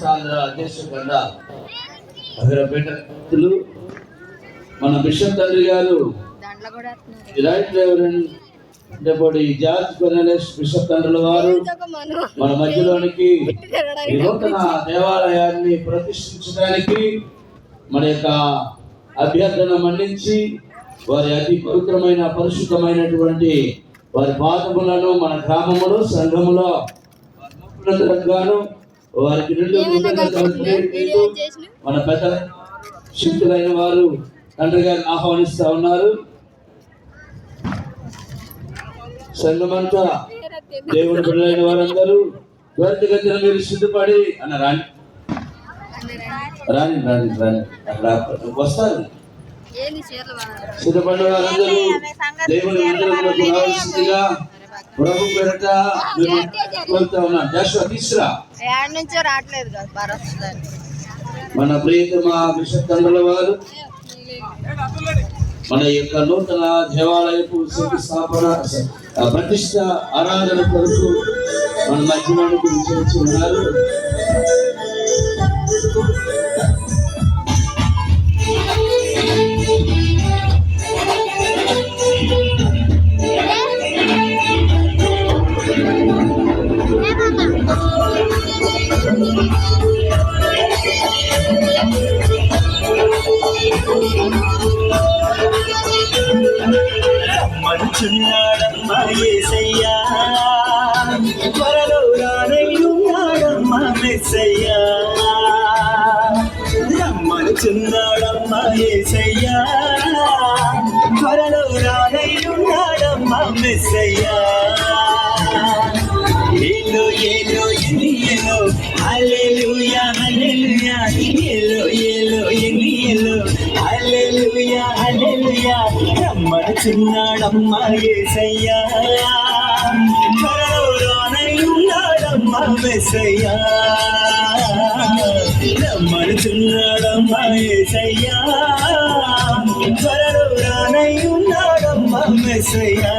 రాష్ట్రాంధ్ర అధ్యక్షుడు అగ్రపేటలు మన బిషప్ తండ్రి గారు right reverend deputy George కొర్నెలియస్ bishop తండ్రుల వారు మన మధ్యలోనికి నూతన దేవాలయాన్ని ప్రతిష్ఠించడానికి మన యొక్క అభ్యర్థన మన్నించి వారి అతి పవిత్రమైన పరిశుద్ధమైనటువంటి వారి పాదములను మన గ్రామములో సంఘములో గాను వారికి మన పెద్ద శక్తులైన వారు తండ్రి గారిని ఆహ్వానిస్తా ఉన్నారు. సంఘమంతా దేవుని బిడ్డలైన వారందరూ త్వరితగతిన మీరు సిద్ధపడి అన్న రాని రాని రాని రాని అక్కడ వస్తారు. సిద్ధపడిన వారందరూ దేవుని మందిరంలోకి రావాల్సిందిగా ప్రభు పేరట కోరుతా ఉన్నాను. జాషువా తీసురా. మన ప్రియతమ బిషప్ తండ్రుల వారు మన యొక్క నూతన దేవాలయపు స్థాపన ప్రతిష్ట ఆరాధన కొరకు మన మధ్యలోనికి విచ్చేసి ఉన్నారు. రమ్మనుచున్నాడమ్మా యేసయ్యా, త్వరలో రానయ్యున్నాడమ్మా మెస్సయ్యా. రమ్మనుచున్నాడమ్మా యేసయ్యా, త్వరలో రానయ్యున్నాడమ్మా మెస్సయ్యా. ఏలో ఏలో ఎనియలో హల్లెలూయా హల్లెలూయా, ఏలో ఏలో ఎనియలో హల్లెలూయా హల్లెలూయా. రమ్మనుచున్నాడమ్మా యేసయ్యా, త్వరలో రానయ్యున్నాడమ్మా మెస్సయ్యా. రమ్మనుచున్నాడమ్మా యేసయ్యా, త్వరలో రానయ్యున్నాడమ్మా మెస్సయ్యా.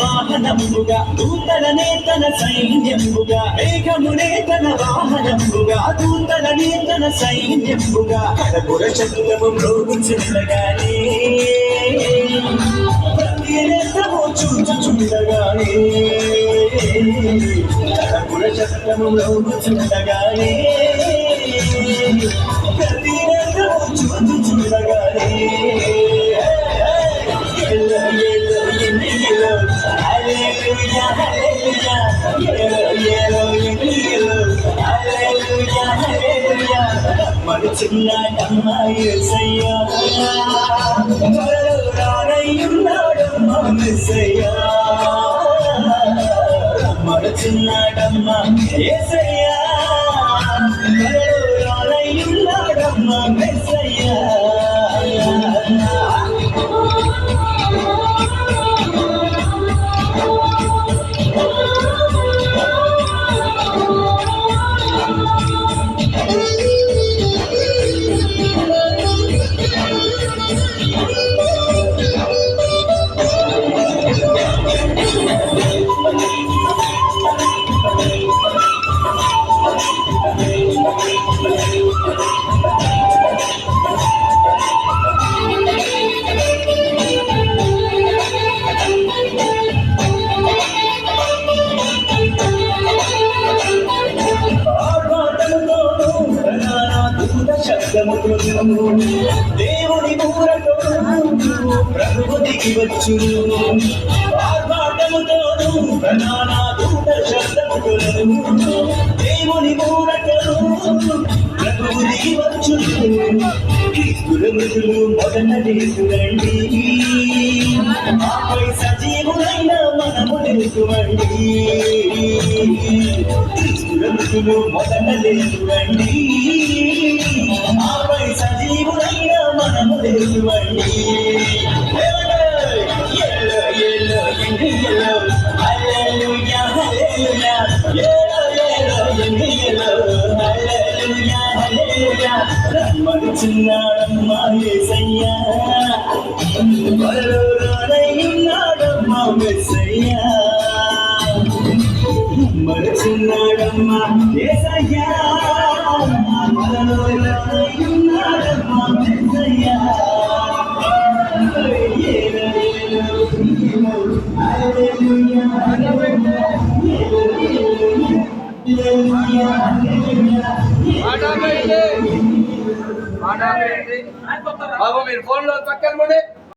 వాహనముగా దూతలనే తన సైన్యముగా, మేఘమునే తన వాహనముగా దూతలనే తన సైన్యముగా, కడపుర శబ్దము మ్రోగుచుండగానే ప్రతి నేత్రము చూచుచుండగానే, కడపుర శబ్దము మ్రోగుచుండగానే ప్రతి నేత్రము చూచుచుండగానే. Hallelujah, hallelujah, yellow, hallelujah, hallelujah. మనుచున్నాడమ్మా యేసయ్యా, త్వరలో రానయ్యున్నాడమ్మా మెస్సయ్యా. మనుచున్నాడమ్మా యేసయ్యా, త్వరలో రానయ్యున్నాడమ్మా మెస్సయ్యా. దేవుని మూరతో ప్రభువు దిగి వచ్చును, ఆర్భాటముతోను ప్రధాన దూత శబ్దములను దేవుని మూరటలు ప్రభువుని వచ్చును క్రీస్తుల మృతులు మొదట లేకురండి ఆపై సజీవులైన మనము లేకురండి క్రీస్తుల మృతులు మొదట లేకురండి ఆపై సజీవులైన మనము లేకురండి రమ్మడుచున్నాడమ్మా యేసయ్యా వరలోనయ్యున్నాడమ్మా మెస్సయ్యా రమ్మడుచున్నాడమ్మా యేసయ్యా వరలోనయ్యున్నాడమ్మా మెస్సయ్యా బాబు మీరు ఫోన్లో పక్కన పడి